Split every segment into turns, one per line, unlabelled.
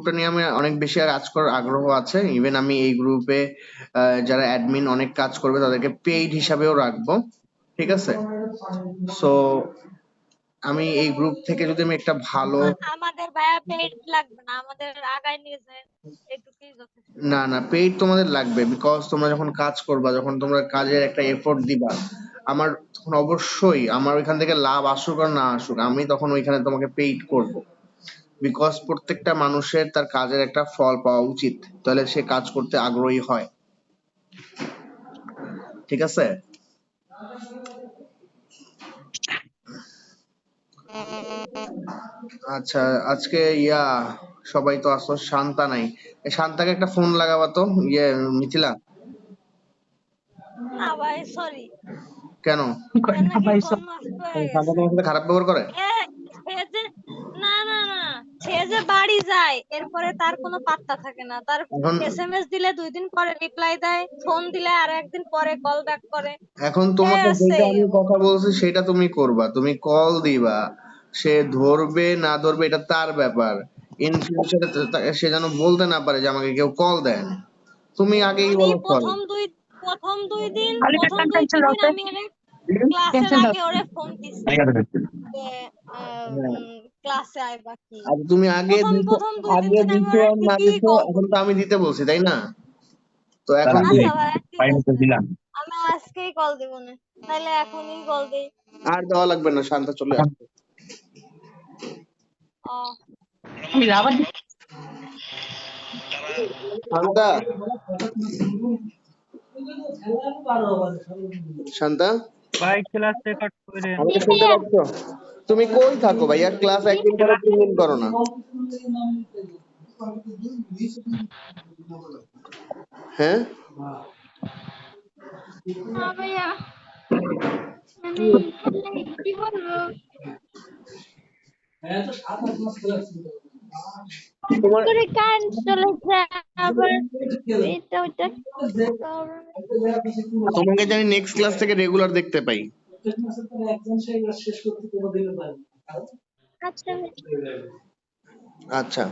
গ্রুপটা নিয়ে আমি অনেক বেশি কাজ করার আগ্রহ আছে। ইভেন আমি এই গ্রুপে যারা অ্যাডমিন অনেক কাজ করবে তাদেরকে পেইড হিসাবেও রাখবো। ঠিক আছে? সো আমি এই গ্রুপ থেকে যদি আমি একটা ভালো
আমাদের ভাইয়া পেইড লাগবে না, আমাদের আগায় নিয়ে যায় এটুকুই যথেষ্ট।
না পেইড তোমাদের লাগবে, বিকজ তোমরা যখন কাজ করবা, যখন তোমরা কাজের একটা এফোর্ট দিবা, আমার তখন অবশ্যই আমার ওইখান থেকে লাভ আসুক আর না আসুক, আমি তখন ওইখানে তোমাকে পেইড করব। বিকজ প্রত্যেকটা মানুষের তার কাজের একটা ফল পাওয়া উচিত, তাহলে সে কাজ করতে আগ্রহী হয়। ঠিক আছে? আচ্ছা, আজকে সবাই তো আসো, শান্তা নাই। শান্তাকে একটা ফোন লাগাবা তো, মিথিলা।
না ভাই সরি।
কেন? শান্তা তোমার সাথে খারাপ ব্যবহার করে?
না সে যে বাড়ি যায় এরপরে তার কোনো পাত্তা থাকে না। তার এসএমএস দিলে 2 দিন পরে রিপ্লাই দেয়, ফোন দিলে আর একদিন পরে কল ব্যাক করে।
এখন তোমাকে যেটা আমি কথা বলছি সেটা তুমি করবা, তুমি কল দিবা, সে ধরবে না ধরবে এটা তার ব্যাপার। ইন ফিউচারে সে যেন বলতে না পারে যে আমাকে কেউ কল দেয় না। তুমি আগেই বলো
প্রথম দুই দিন আমি ক্লাসের আগে ওরে ফোন দিছি যে ক্লাসে আইবা কি।
আর তুমি আগে দিছো, আগে দিছো আর না দিছো এখন তো আমি দিতে বলছি, তাই না? তো এখন
আমি আজকেই কল দিব না, তাহলে এখনই কল দেই।
আর দেওয়া লাগবে না, শান্তা চলে আসবে। শান্তা, শান্তা
ভাই ক্লাস রেকর্ড করে
আমাকে শুনতে পাচ্ছ? তুমি কই থাকো ভাইয়া? ক্লাস একদিন পরে 3 দিন করো না? হ্যাঁ
ভাইয়া কি বলবো,
তোমার
কারেন্ট চলেছে আবার এটা ওইটা।
তোমাকে জানি নেক্সট ক্লাস থেকে রেগুলার দেখতে পাই।
আচ্ছা
আচ্ছা,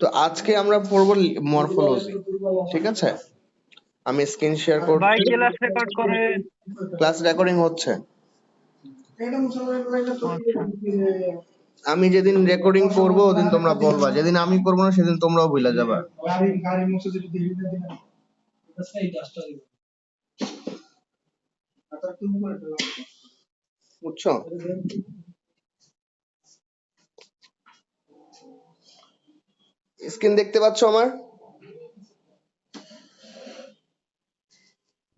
তো আজকে আমরা পড়বো মরফোলজি। ঠিক আছে? আমি স্ক্রিন শেয়ার করছি।
ভাই ক্লাস রেকর্ড করে
ক্লাস রেকর্ডিং হচ্ছে।
আচ্ছা
আমি যেদিন রেকর্ডিং করব ওদিন তোমরা বলবা, যেদিন আমি করব না সেদিন তোমরাও ভুলে যাবা। বুঝছো? স্ক্রিন দেখতে পাচ্ছ আমার?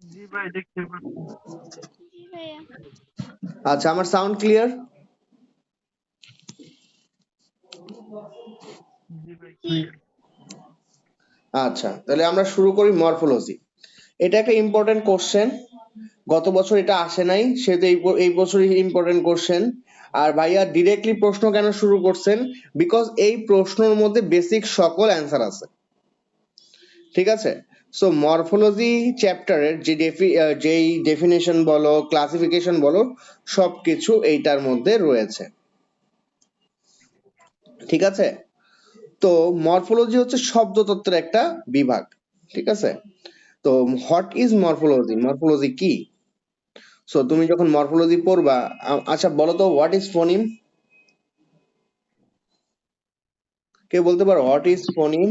জি ভাই দেখতে পাচ্ছি।
আচ্ছা, আমার সাউন্ড ক্লিয়ার?
জি ভাই ক্লিয়ার।
আচ্ছা, তাহলে আমরা শুরু করি মরফোলজি। এটা একটা ইম্পর্টেন্ট কোশ্চেন, গত বছর এটা আসে নাই, সেহেতু এই বছরই ইম্পর্টেন্ট কোশ্চেন। আর ভাইয়া ডিরেক্টলি প্রশ্ন কেন শুরু করছেন? বিকজ এই প্রশ্নের মধ্যে বেসিক সকল অ্যান্সার আছে। ঠিক আছে? সো মরফোলজি চ্যাপ্টারের যেই ডেফিনেশন বলো, ক্লাসিফিকেশন বলো, সবকিছু এইটার মধ্যে রয়েছে। ঠিক আছে? তো মরফোলজি হচ্ছে শব্দতত্ত্বের একটা বিভাগ। ঠিক আছে? তো হোয়াট ইজ মরফোলজি? মরফোলজি কি? সো তুমি যখন মরফোলজি পড়বা, আচ্ছা বলো তো হোয়াট ইজ ফোনিম? কেউ বলতে পারো হোয়াট ইজ ফোনিম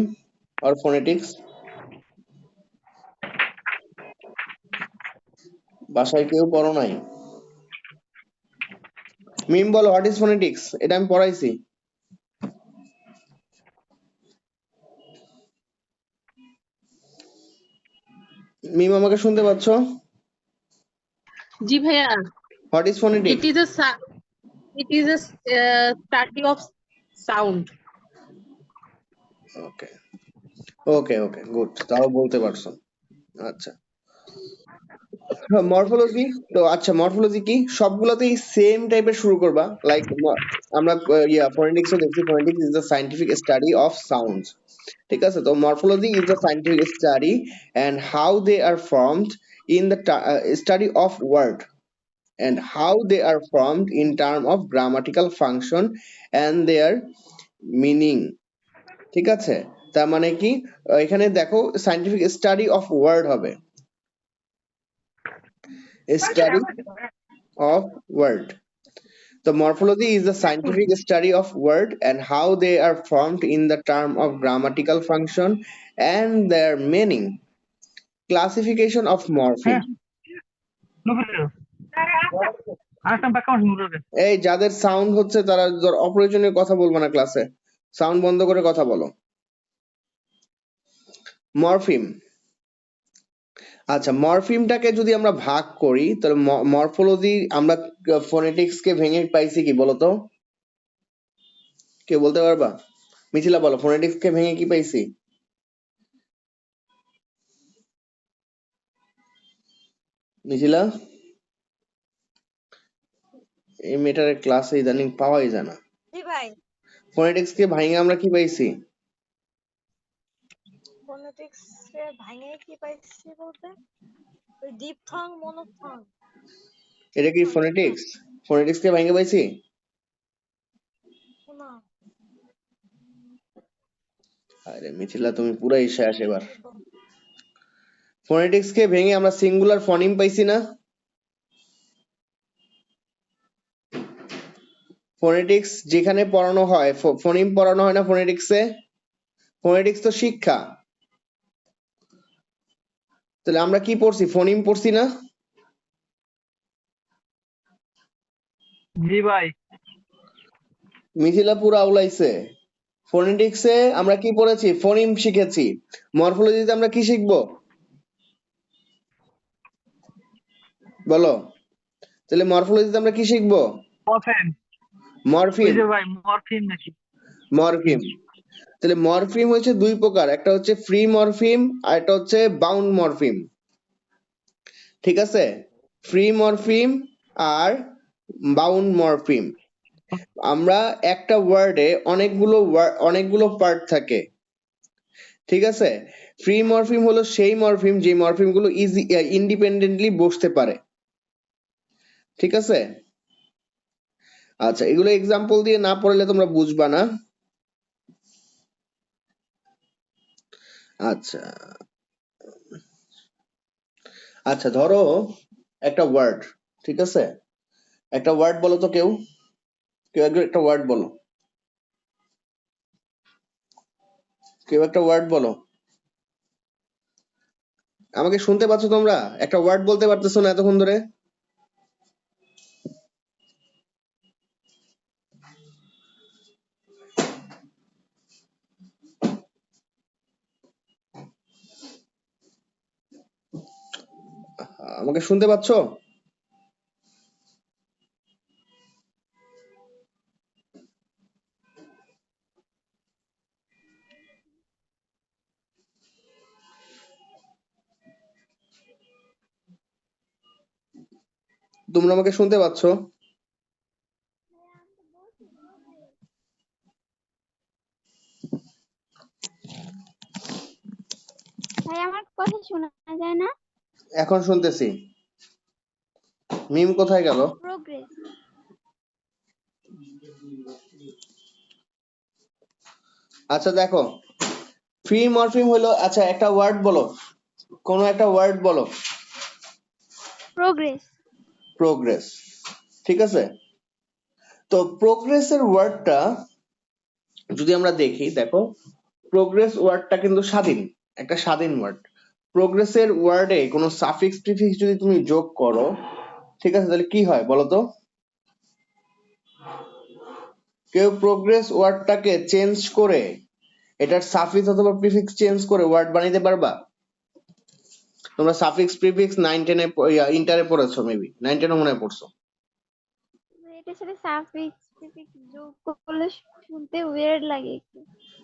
অর ফোনেটিক্স? বাসায় কেউ পড়ো নাই? মিম বলো হোয়াট ইজ ফোনেটিক্স, এটা আমি পড়াইছি। মিম আমাকে শুনতে পাচ্ছ?
জি ভাইয়া,
what is phonetics?
it is a study of sound.
Okay okay okay good, তাও বলতে পারছো। আচ্ছা, মরফোলজি তো, আচ্ছা মরফোলজি কি? সবগুলোতেই সেম টাইপের শুরু করবা, লাইক আমরা ফোনেটিক্সও দেখছি, phonetics is the scientific study of sounds. ঠিক আছে? তো morphology is the scientific study and how they are formed in the study of word and how they are formed in term of grammatical function and their meaning. ঠিক আছে? তার মানে কি এখানে দেখো সায়েন্টিফিক স্টাডি অফ ওয়ার্ড হবে, study of word. The morphology is the scientific study of word and how they are formed in the term of grammatical function and their meaning. Classification of morpheme.
হ্যাঁ নুপুর আরেকটা back out নুপুর
এই যাদের sound হচ্ছে তারা অপ্রয়োজনীয় কথা বলবো না ক্লাসে, সাউন্ড বন্ধ করে কথা বলো। মরফিম, আচ্ছা মরফিমটাকে যদি আমরা ভাগ করি তাহলে মরফোলজি আমরা ফোনেটিক্স কে ভেঙে পাইছি কি বলতো, কেউ বলতে পারবা? মিথিলা বলো, ফোনেটিক্স কে ভেঙে কি পাইছি? মিথিলা, এই মেটারের ক্লাসে ইদানিং পাওয়াই যায় না।
জি ভাই।
ফোনেটিক্স কে ভাঙে আমরা কি পাইছি?
ফোনেটিক্স এ ভাঙে কি পাইছি বলতে ওই ডিপথং মনোথং
এটা কি ফোনেটিক্স? ফোনেটিক্স কে ভাঙে পাইছি?
না
আরে মিথিলা তুমি পুরাই শেষ এবার। ফোনেটিক্স কে ভেঙে আমরা সিঙ্গুলার ফনিম পাইছি না? ফোনেটিক্স যেখানে পড়ানো হয় ফনিম পড়ানো হয় না ফোনেটিক্সে? ফোনেটিক্স তো শিক্ষা, তাহলে আমরা কি পড়ছি? ফনিম পড়ছি না?
জি ভাই।
মিথিলা পুরো আউলাইছে। ফোনেটিক্সে আমরা কি পড়েছি? ফনিম শিখেছি। মরফোলজিতে আমরা কি শিখবো বলো? তাহলে মরফোলজিতে আমরা কি শিখবো?
মরফিন। ওই
মরফিম।
যে ভাই মরফিন নাকি?
মরফিম, তাহলে মরফিম হচ্ছে দুই প্রকার, একটা হচ্ছে ফ্রি মরফিম আর একটা হচ্ছে বাউন্ড মরফিম। ঠিক আছে, free morpheme are bound morpheme. আমরা একটা ওয়ার্ডে অনেকগুলো পার্ট থাকে, ঠিক আছে। ফ্রি মরফিম হলো সেই মরফিম যে মরফিম গুলো ইন্ডিপেন্ডেন্টলি বসতে পারে, ঠিক আছে। আচ্ছা এগুলো এক্সাম্পল দিয়ে না পড়লে তোমরা বুঝবা না। আচ্ছা আচ্ছা ধরো একটা ওয়ার্ড, ঠিক আছে, একটা ওয়ার্ড বলো তো, কেউ কেউ একজন একটা ওয়ার্ড বলো, কেউ একটা ওয়ার্ড বলো। আমাকে শুনতে পাচ্ছ তোমরা? একটা ওয়ার্ড বলতে পারতেছো না এতক্ষণ ধরে? আমাকে শুনতে পাচ্ছো? তোমরা আমাকে শুনতে পাচ্ছো?
ভাই আমার কথা শোনা যায় না?
এখন শুনতেছি। মিম কোথায় গেল?
প্রোগ্রেস।
আচ্ছা দেখো, ফ্রি মরফিম হলো, আচ্ছা একটা ওয়ার্ড বলো, কোন একটা ওয়ার্ড বলো।
প্রোগ্রেস।
প্রোগ্রেস, ঠিক আছে। তো প্রোগ্রেসের ওয়ার্ডটা যদি আমরা দেখি, দেখো প্রোগ্রেস ওয়ার্ডটা কিন্তু স্বাধীন, একটা স্বাধীন ওয়ার্ড। প্রোগ্রেসের ওয়ার্ডে কোনো সাফিক্স প্রিফিক্স যদি তুমি যোগ করো, ঠিক আছে, তাহলে কি হয় বলো তো? কেউ প্রোগ্রেস ওয়ার্ডটাকে চেঞ্জ করে এটার সাফিক্স অথবা প্রিফিক্স চেঞ্জ করে ওয়ার্ড বানাইতে পারবা? তোমরা সাফিক্স প্রিফিক্স 9 10 এ ইন্টারে পড়েছো, মেবি 9 10 মনে হয় পড়ছো।
এটার সাথে সাফিক্স প্রিফিক্স যোগ করলে শুনতে ওয়েird লাগে একটু।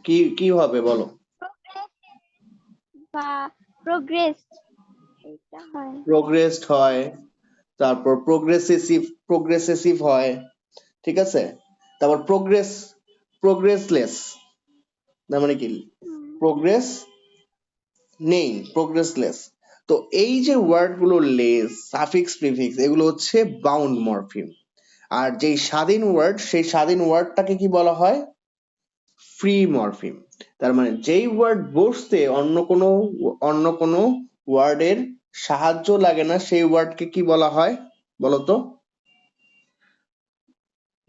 কি কি হবে বলো?
প্রোগ্রেস বা প্রোগ্রেসড এটা হয়।
প্রোগ্রেসড হয়, তারপর প্রোগ্রেসিভ হয়, ঠিক আছে। তারপর প্রোগ্রেসলেস, তার মানে কি? প্রোগ্রেস নেই, প্রোগ্রেসলেস। তো এই যে ওয়ার্ড গুলো লেস সাফিক্স প্রিফিক্স এগুলো হচ্ছে বাউন্ড মরফিম। আর যেই স্বাধীন ওয়ার্ড, সেই স্বাধীন ওয়ার্ডটাকে কি বলা হয়? Free morpheme. তার মানে যেই ওয়ার্ড বসতে অন্য কোনো ওয়ার্ডের সাহায্য লাগে না সেই ওয়ার্ডকে কি বলা হয় বলতো?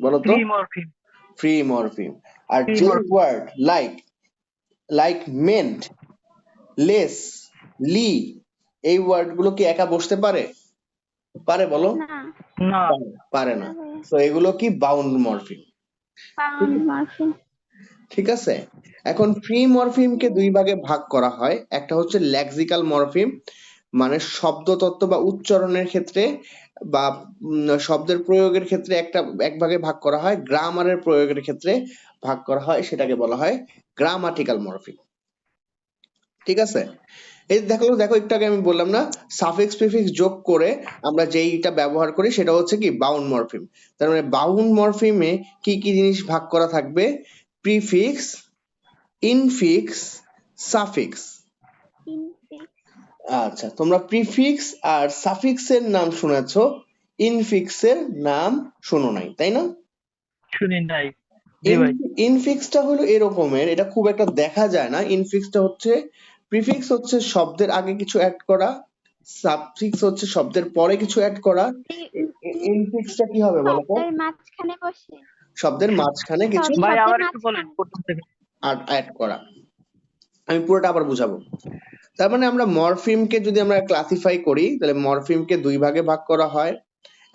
বলতো?
Free morpheme.
Free morpheme. আর
ফ্রি
যেই
morpheme.
Word like ment, less, ly, এই ওয়ার্ড গুলো কি একা বসতে পারে? পারে বলো?
না,
না।
পারে না।
না ভাইয়া।
তো এগুলো কি বাউন্ড মরফিম।
Bound morpheme.
ঠিক আছে, এখন ফ্রি মরফিমকে দুই ভাগে ভাগ করা হয়। একটা হচ্ছে লেক্সিক্যাল মরফিম, মানে শব্দ তত্ত্ব বা উচ্চারণের ক্ষেত্রে বা শব্দের প্রয়োগের ক্ষেত্রে এক ভাগে ভাগ করা হয়। গ্রামারের প্রয়োগের ক্ষেত্রে ভাগ করা হয়, সেটাকে বলা হয় গ্রামাটিক্যাল মরফিম। ঠিক আছে, এই দেখো দেখো একটু আগে আমি বললাম না, সাফিক্স প্রিফিক্স যোগ করে আমরা যেইটা ব্যবহার করি সেটা হচ্ছে কি বাউন্ড মরফিম। তার মানে বাউন্ড মরফিমে কি কি জিনিস ভাগ করা থাকবে? Prefix, infix, suffix.
ইনফিক্স।
আচ্ছা, তোমরা প্রিফিক্স আর সাফিক্সের নাম শুনেছো, ইনফিক্সের নাম শোনো নাই, তাই না?
শুনি নাই। জি ভাই।
ইনফিক্সটা হলো এরকমের, এটা খুব একটা দেখা যায় না। ইনফিক্সটা হচ্ছে, প্রিফিক্স হচ্ছে শব্দের আগে কিছু অ্যাড করা, সাফিক্স হচ্ছে শব্দের পরে কিছু অ্যাড করা। ইনফিক্সটা কি হবে বলো তো?
শব্দের মাঝখানে বসে।
শব্দের মাঝখানে কিছু
ভাই
শব্দের
আবার একটু বলেন
মাঝখানে।
প্রথম থেকে।
অ্যাড করা। আমি পুরোটা আবার বুঝাবো। তার মানে আমরা মরফিমকে যদি আমরা ক্লাসিফাই করি, তাহলে মরফিমকে দুই ভাগে ভাগ করা হয়।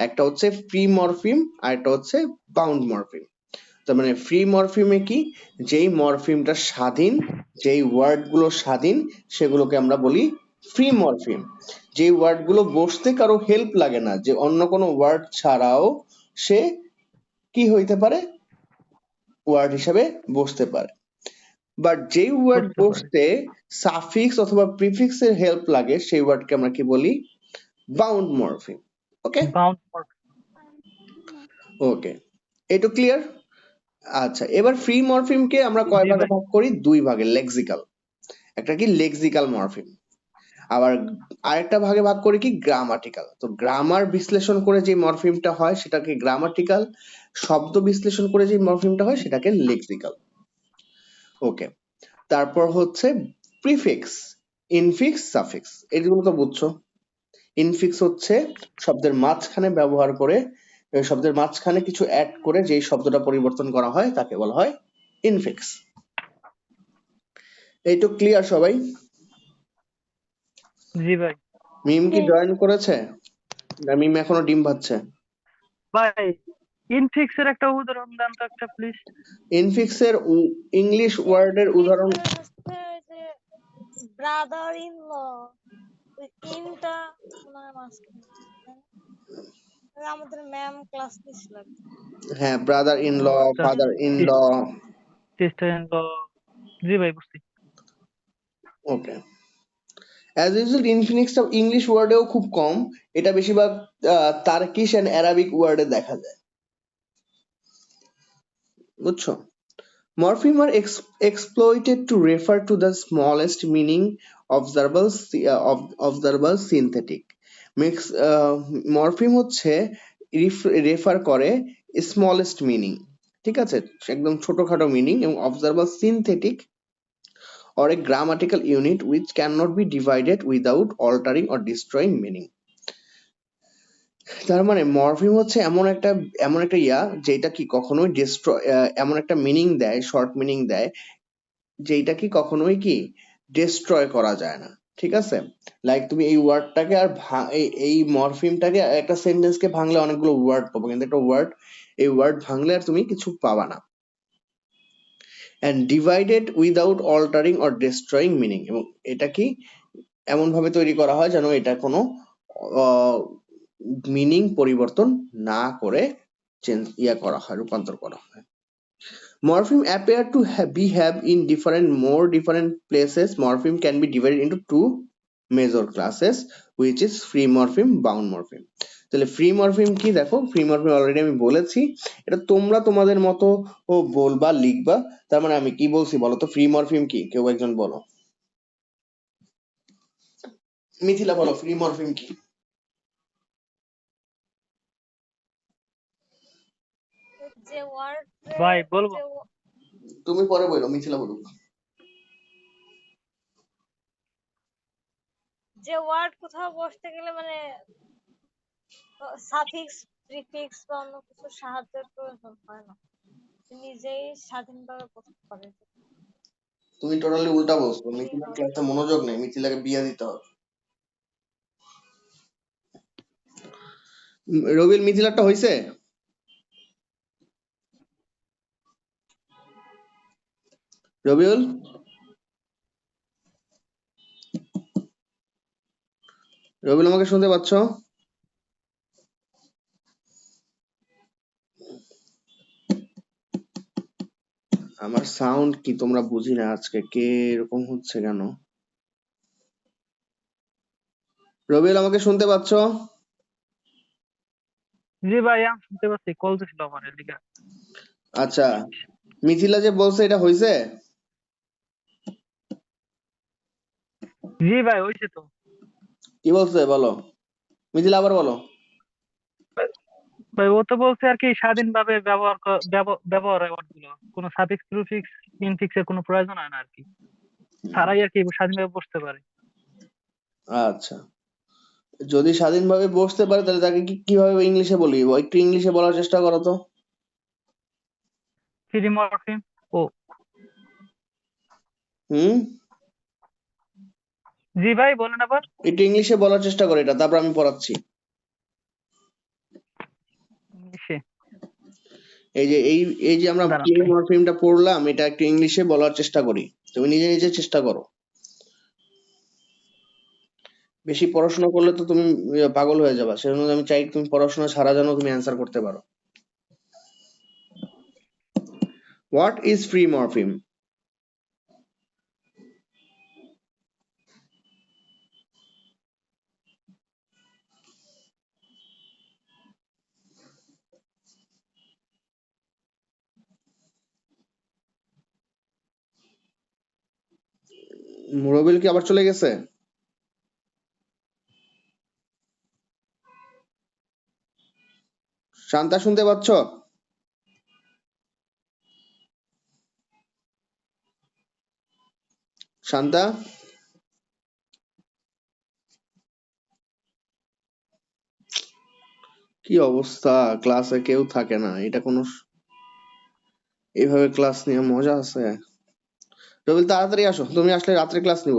একটা হচ্ছে ফ্রি মরফিম আর একটা হচ্ছে বাউন্ড মরফিম। তার মানে ফ্রি মরফিমে কি, যেই মরফিমটা স্বাধীন, যেই ওয়ার্ড গুলো স্বাধীন, সেগুলোকে আমরা বলি ফ্রি মরফিম। যে ওয়ার্ড গুলো বসতে কারো হেল্প লাগে না, যে অন্য কোনো ওয়ার্ড ছাড়াও সে কি হইতে পারে, ওয়ার্ড হিসাবে বসতে পারে। বাট যেই ওয়ার্ড
বুঝতে পারি।
বসতে সাফিক্স অথবা প্রিফিক্স এর হেল্প লাগে, সেই ওয়ার্ডকে আমরা কি বলি? Bound morpheme. Okay,
bound morpheme.
Okay, এটা ক্লিয়ার? আচ্ছা, এবার ফ্রি মরফিমকে আমরা কয়
জি
ভাগে
ভাই।
ভাগ করি? দুই ভাগে, লেক্সিক্যাল। একটা কি লেক্সিক্যাল মরফিম, আবার আরেকটা ভাগে ভাগ করি কি গ্রামাটিক্যাল। তো গ্রামার বিশ্লেষণ করে যে মরফিমটা হয় সেটাকে গ্রামাটিক্যাল, শব্দ বিশ্লেষণ করে যে মরফিমটা হয় সেটাকে লেক্সিক্যাল। ওকে, তারপর হচ্ছে প্রিফিক্স, ইনফিক্স, সাফিক্স। এগুলো তো বুঝছো। ইনফিক্স হচ্ছে শব্দের মাঝখানে ব্যবহার করে, শব্দের মাঝখানে কিছু অ্যাড করে যেই শব্দটা পরিবর্তন করা হয় তাকে বলা হয় ইনফিক্স। এইটুক ক্লিয়ার সবাই?
জি ভাই।
মিম কি জয়েন করেছে, না মিম এখনো ডিম ভাজছে?
ভাই ইনফিক্স এর একটা উদাহরণ দেন তো একটা প্লিজ।
ইনফিক্স এর ইংলিশ ওয়ার্ডের উদাহরণ।
হচ্ছে যে ব্রাদার ইন ল, ওই ইনটা মনে হয় মাঝখানে, তাই না? আমাদের ম্যাম ক্লাস নিছিল।
হ্যাঁ, ব্রাদার ইন ল,
আচ্ছা।
Father in law.
Sister in law. জি ভাই বুঝছি।
ওকে, অ্যাজ ইউজুয়াল ইনফিনিক্সটা ইংলিশ ওয়ার্ডেও খুব কম, এটা বেশিরভাগ তার্কিশ এন্ড অ্যারাবিক ওয়ার্ডে দেখা যায়, বুঝছো? Morphemes are exploited to refer to the smallest meaning observable synthetic. Morpheme হচ্ছে রেফার করে স্মলেস্ট মিনিং, ঠিক আছে, একদম ছোটখাটো মিনিং, এবং observable synthetic or a grammatical unit which cannot be divided without altering or destroying meaning. তার মানে morpheme হচ্ছে এমন একটা যেটা কি কখনোই ডিস্ট্রয়, এমন একটা মিনিং দেয়, শর্ট মিনিং দেয়, যেটা কি কখনোই কি ডিস্ট্রয় করা যায় না। ঠিক আছে, লাইক তুমি এই ওয়ার্ডটাকে আর এই মরফিমটাকে একটা সেন্টেন্সকে ভাঙলে অনেকগুলো ওয়ার্ড পাবো, কিন্তু একটা ওয়ার্ড, এই ওয়ার্ড ভাঙলে আর তুমি কিছু পাবা না। and divided without altering or destroying meaning, এবং এটা কি এমন ভাবে তৈরি করা হয় যেন এটা কোনো মিনিং পরিবর্তন না করে করা হয়, রূপান্তর করা হয়। Morpheme appear to behave in different places. Morpheme can be divided into two major classes, which is free morpheme, bound morpheme. তাহলে ফ্রি মরফিম কি, দেখো ফ্রি মরফিম অলরেডি আমি বলেছি, এটা তোমরা তোমাদের মতো বলবা, লিখবা। তার মানে আমি কি বলছি বলো তো? ফ্রি মরফিম কি, কেউ একজন বলো। মিথিলা বলো, ফ্রি মরফিম কি?
যে ওয়ার্ড
ভাই বলবো।
তুমি পরে বলো, মিথিলা বলো।
যে ওয়ার্ড কোথাও বসতে গেলে মানে সাফিক্স প্রিফিক্স বা অন্য কিছু সাহায্যের প্রয়োজন হয় না, নিজেই স্বাধীনভাবে বসতে পারে।
তুমি টোটালি উল্টা বলছো,
ফ্রি
মিথিলার
মর্ফিম।
ক্লাসে মনোযোগ নেই, মিথিলাকে বিয়ে দিতে হবে। রবিল, মিথিলারটা হইছে? রবিউল, রবিউল আমাকে শুনতে পাচ্ছ? আমার সাউন্ড কি তোমরা বুঝি না আজকে, কে এরকম হচ্ছে কেন? রবিউল আমাকে শুনতে পাচ্ছ?
জি ভাই, আমি শুনতে পাচ্ছি, কল দিছিল আমার এদিকে।
আচ্ছা, মিথিলা যে বলছে এটা হইছে?
জি ভাই, হয়েছে তো।
কি বলছে বলো, মিথিলা আবার বলো।
ভাই ও তো বলছে আর কি স্বাধীনভাবে ব্যবহার হয় ওয়ার্ড গুলো, কোনো সাফিক্স প্রিফিক্স ইনফিক্স এর কোনো প্রয়োজন হয় না আর কি, তারাই আর কি স্বাধীনভাবে বসতে পারে।
আচ্ছা, যদি স্বাধীনভাবে বসতে পারে তাহলে তাকে কিভাবে ইংলিশে বলি? একটু ইংলিশে বলার চেষ্টা করো তো।
Free morpheme. ও
হুম,
জি ভাই, বলেন আবার।
একটু ইংলিশে বলার চেষ্টা করো এটা, তারপর আমি পড়াচ্ছি।
ইংলিশে?
এই যে আমরা
দাঁড়ান
প্লে
ভাই।
মরফিমটা পড়লাম, এটা একটু ইংলিশে বলার চেষ্টা করি। তুমি নিজে নিজে চেষ্টা করো। বেশি পড়াশোনা করলে তো তুমি পাগল হয়ে যাবা, সেজন্য আমি চাই তুমি পড়াশোনা ছাড়া যেন তুমি অ্যান্সার করতে পারো। What is free morpheme? রবিল কি আবার চলে গেছে? শান্তা শুনতে পাচ্ছ? শান্তা, কি অবস্থা, ক্লাসে কেউ থাকে না, এটা কোনো এইভাবে ক্লাস নিয়ে মজা আছে? রবিল তাড়াতাড়ি আসো, তুমি আসলে রাত্রে ক্লাস নিব।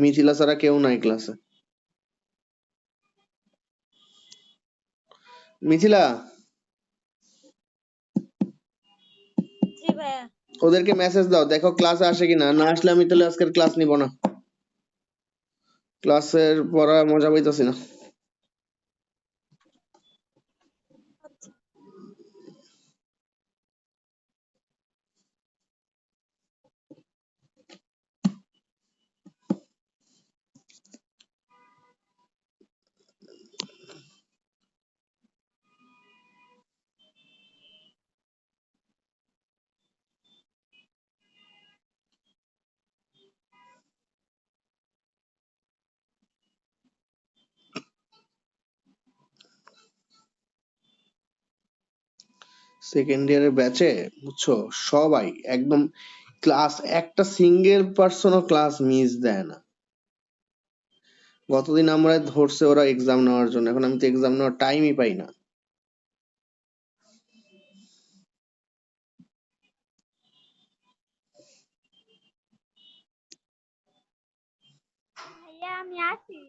মিথিলা ছাড়া কেউ নাই ক্লাসে। মিথিলা,
জি ভাইয়া।
ওদেরকে মেসেজ দাও, দেখো ক্লাসে আসে কিনা, না আসলে আমি তাহলে আজকের ক্লাস নিব না, ক্লাসের পড়া মজা পাইতাছি না।
আচ্ছা।
সেকেন্ড ইয়ারের ব্যাচে বুঝছো, সবাই একদম ক্লাস, একটা সিঙ্গেল পার্সনও ক্লাস মিস দেয় না। গতদিন আমরা ধরছে ওরা এক্সাম নেওয়ার জন্য, এখন আমি তো এক্সাম নেওয়ার টাইমই পাই না।
ভাইয়া আমি আছি।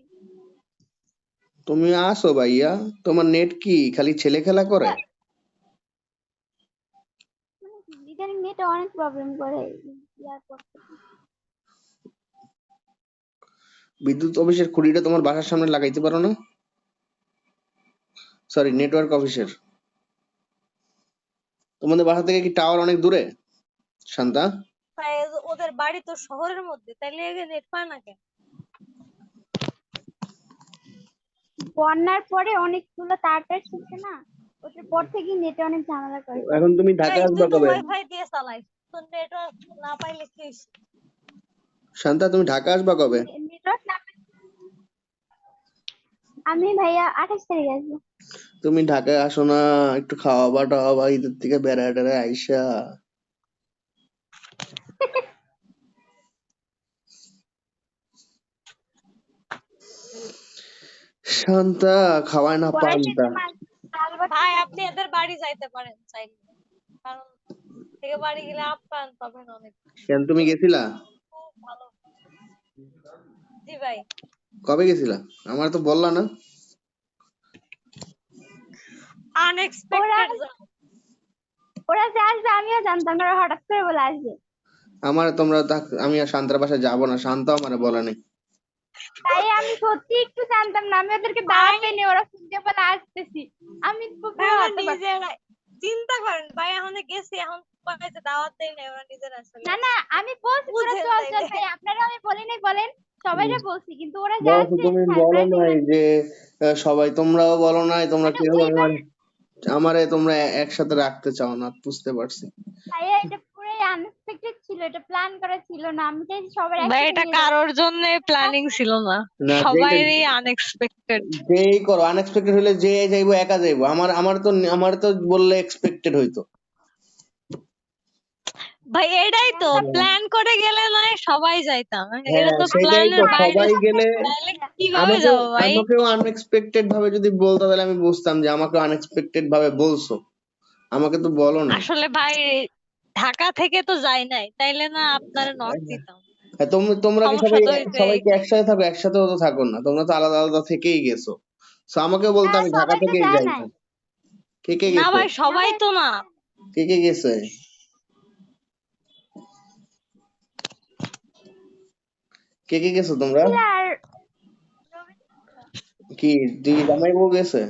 তুমি আসো ভাইয়া, তোমার নেট কি খালি ছেলে খেলা করে?
মানে ইদানিং নেটে অনেক প্রবলেম করে ইয়ার পর থেকে।
বিদ্যুৎ অফিসের খুঁটিটা তোমার বাসার সামনে লাগাইতে পারো না? সরি, নেটওয়ার্ক অফিসের। তোমাদের বাসা থেকে কি টাওয়ার অনেক দূরে শান্তা?
তাই ওদের বাড়ি তো শহরের মধ্যে, তাইলে নেট পায় না কেন?
বন্যার পরে অনেকগুলো তার ছিঁড়ছে না, ওটার পর থেকেই নেটে অনেক ঝামেলা করে।
এখন তুমি ঢাকা
এই
আসবা
তুই তো
কবে?
ওয়াইফাই দিয়ে চালাইস, তো নেটওয়ার্ক না পাইলে কি হইছে?
শান্তা, তুমি ঢাকা আসবা কবে?
নেটওয়ার্ক না আমি ভাইয়া 28 তারিখে আসবো।
তুমি ঢাকায় আসো না, একটু খাওয়াবা টাওয়াবা ঈদের থেকে বেড়ায় টেড়ায় আইসা। শান্তা খাওয়ায় না
পড়াইতে
পান্তা।
ভাই আপনি এদের বাড়ি যাইতে পারেন চাইলে, কারণ থেকে বাড়ি গেলে আপ্যায়ন পাবেন অনেক।
কেন তুমি গেছিলা?
খুব ভালো। জি ভাই,
কবে গেছিলা? আমার তো বললা না।
আনএক্সপেক্টেড।
ওরা যে আসবে আমিও জানতাম না, ওরা হঠাৎ করে বলে আসবে।
আমার তোমরা আমি আর শান্তার বাসায় যাবো না, শান্ত আমারে বলে নাই।
তাই আমি সত্যি একটু জানতাম না, আমি ওদেরকে দাওয়াত দেইনি, ওরা শুনতে বলে আসতেছি। আমি তো পুরো হতবাক।
নিজেরা চিন্তা করেন ভাই, এখন গেছি, এখন কয়েছে দাওয়াত দেই না, ওরা নিজেরা আসলে
না না, আমি বলছি তোরা
বুঝেন
চল চল
তাইলে।
ভাই, আপনারা আমি বলি নাই বলেন, সবাইরে বলছি, কিন্তু ওরা যে
বস
আসবে
তুমি বলো নাই যে সবাই, তোমরাও বলো নাই, তোমরা
মানে
কেউ
ওইবার
আমারে তোমরা একসাথে রাখতে চাও না, বুঝতে পারছি।
ভাই এটা পুরোই আনএক্সপেক্টেড ছিল, এটা প্ল্যান করা ছিল না, আমি চাইছি সবার
ভাই
একসাথে
এটা
নিয়ে যাবো।
কারোর জন্য প্ল্যানিং ছিল না,
না,
সবাইরই আনএক্সপেক্টেড।
যেই করো আনএক্সপেক্টেড হলে যে যাইবো একা যাইবো, আমার তো বললে এক্সপেক্টেড হইতো।
ভাই এটাই তো প্ল্যান করে গেলে নয় সবাই যাইতাম,
হ্যাঁ
এটা তো
সেটাই
প্ল্যানের
তো,
বাইরে।
সবাই গেলে
তাহলে কিভাবে যাবো ভাই?
আমাকেও আনএক্সপেক্টেড ভাবে যদি বলতো তাহলে আমি বুঝতাম যে আমাকে আনএক্সপেক্টেড ভাবে বলছো, আমাকে তো বলো না।
আসলে ভাই ঢাকা থেকে তো যাই নাই, তাইলে না আপনারা নক দিতাম।
হ্যাঁ, তোমরা কি
সমস্যা
সবাই
তো হইছে
সবাই কি
এইখানে।
একসাথে থাকো? একসাথেও তো থাকো না, তোমরা তো আলাদা আলাদা থেকেই গেছো। তো আমাকে বলতো, আমি ঢাকা
সবাই তো
থেকেই
যায় নাই।
যাইতাম। কে কে
না
গেছে?
ভাই সবাই তো না।
কে কে গেছে? কে কে গেছো তোমরা?
আর
কি দুই জামাই বউ গেছে?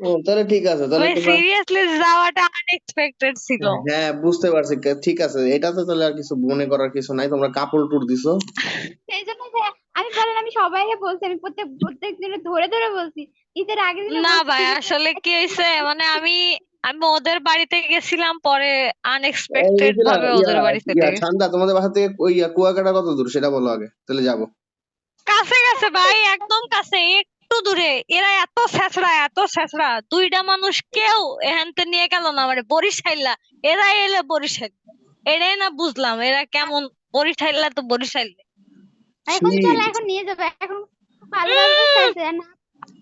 ও তাহলে ঠিক আছে, তাহলে
ভাই
তোমরা,
সিরিয়াসলি যাওয়াটা আনএক্সপেক্টেড ছিল।
হ্যাঁ বুঝতে পারছি, ঠিক আছে, এটা তো তাহলে আর কিছু মনে করার কিছু নাই। তোমরা কাপড় ট্যুর দিছো।
সেই জন্য যে আমি বলেন, আমি সবাইকে বলছি, আমি প্রত্যেক দিনে ধরে ধরে বলছি, ঈদের আগের দিনে
না
বলছি
ভাই
ঠিক আছে,
আসলে কি হয়েছে, মানে আমি আমি ওদের বাড়িতে গেছিলাম, পরে
এই
আনএক্সপেক্টেড
বুঝলা,
ভাবে ওদের বাড়ি চলে গেছি।
ঠান্ডা তোমাদের বাসা থেকে ওই কুয়াকাটা কত দূর সেটা বলো আগে, তাহলে যাবো।
কাছে কাছে ভাই, একদম কাছে, একটু দূরে। এরা এত ছেঁচড়া, দুইটা মানুষ কেউ এখানতে নিয়ে গেল না, মানে বরিশাইলা, এরা এলে বরিশাল, এটাই না বুঝলাম এরা কেমন। বরিশাইলা তো বরিশাইল।
এখন
ছি,
চলো, এখন নিয়ে যাবো, এখন খুব ভালো ব্যবস্থা আছে না,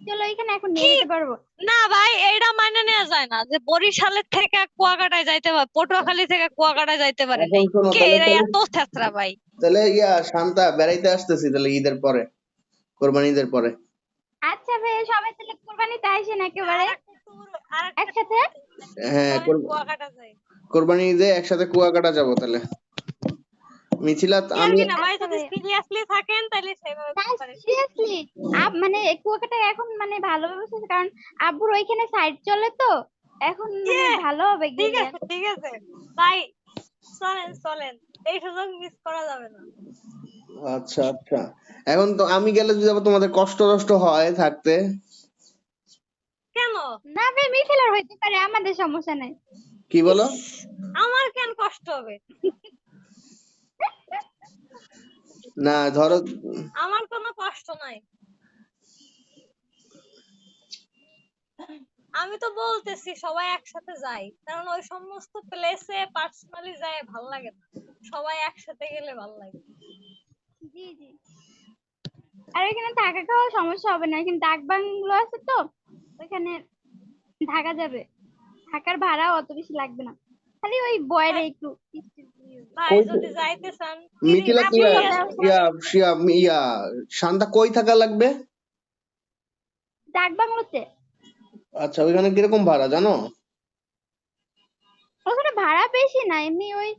চলো এখানে এখন নিয়ে যেতে পারবো।
না ভাই এটা মানে নেওয়া যায় না যে বরিশালের থেকে কুয়াকাটায় যাইতে পারে, পটুয়াখালী থেকে কুয়াকাটায় যাইতে পারে
এখন
নাই।
শোনো
কে
তাহলে,
এরা এত ছেঁচড়া ভাই?
তাহলে শান্তা বেড়াইতে আসতেছি তাহলে ঈদের পরে, কোরবানি ঈদের পরে।
আচ্ছা ভাই, সবাই তাহলে কোরবানিতে আসেন একেবারে একসাথে।
হ্যাঁ
কুয়াকাটা যাই।
কোরবানি ঈদে একসাথে কুয়াকাটা যাবো তাহলে। মিছিলা আমি,
না ভাই যদি সিরিয়াসলি থাকেন তাহলে সেভাবে করতে পারেন।
সিরিয়াসলি মানে কুয়াকাটা এখন মানে ভালো ব্যবস্থা আছে, কারণ আব্বুর ওইখানে সাইড চলে তো, এখন মানে ভালো হবে
ঠিক
গেলে।
আছে ঠিক আছে ভাই, চলেন, এই সুযোগ মিস করা যাবে না।
আচ্ছা আচ্ছা, এখন তো আমি গেলে যদি আবার তোমাদের কষ্ট কষ্ট হয় থাকতে।
কেন?
না ভাই, মিথিলার হইতে পারে, আমাদের সমস্যা নাই।
কি বলো?
আমার কেন কষ্ট হবে?
না ধরো,
আমার কোনো কষ্ট নাই। আমি তো বলতেছি সবাই একসাথে যাই, কারণ ওই সমস্ত প্লেসে পার্সোনালি যায় ভাল লাগে না, সবাই একসাথে গেলে ভাল লাগে।
জি জি, আর ওইখানে থাকা খাওয়া সমস্যা হবে না, এখানে ডাক বাংলো আছে তো, ওইখানে থাকা যাবে, থাকার ভাড়া অত বেশি লাগবে না, খালি ওই বয়ের একটু
ভাই
কই
যদি যাইতে চান
মিথিলা
আপনি
শান্তা কই থাকা লাগবে?
ডাক বাংলোতে।
আচ্ছা, ওইখানে কিরকম ভাড়া জানো?
ওখানে ভাড়া বেশি না, এমনি ওই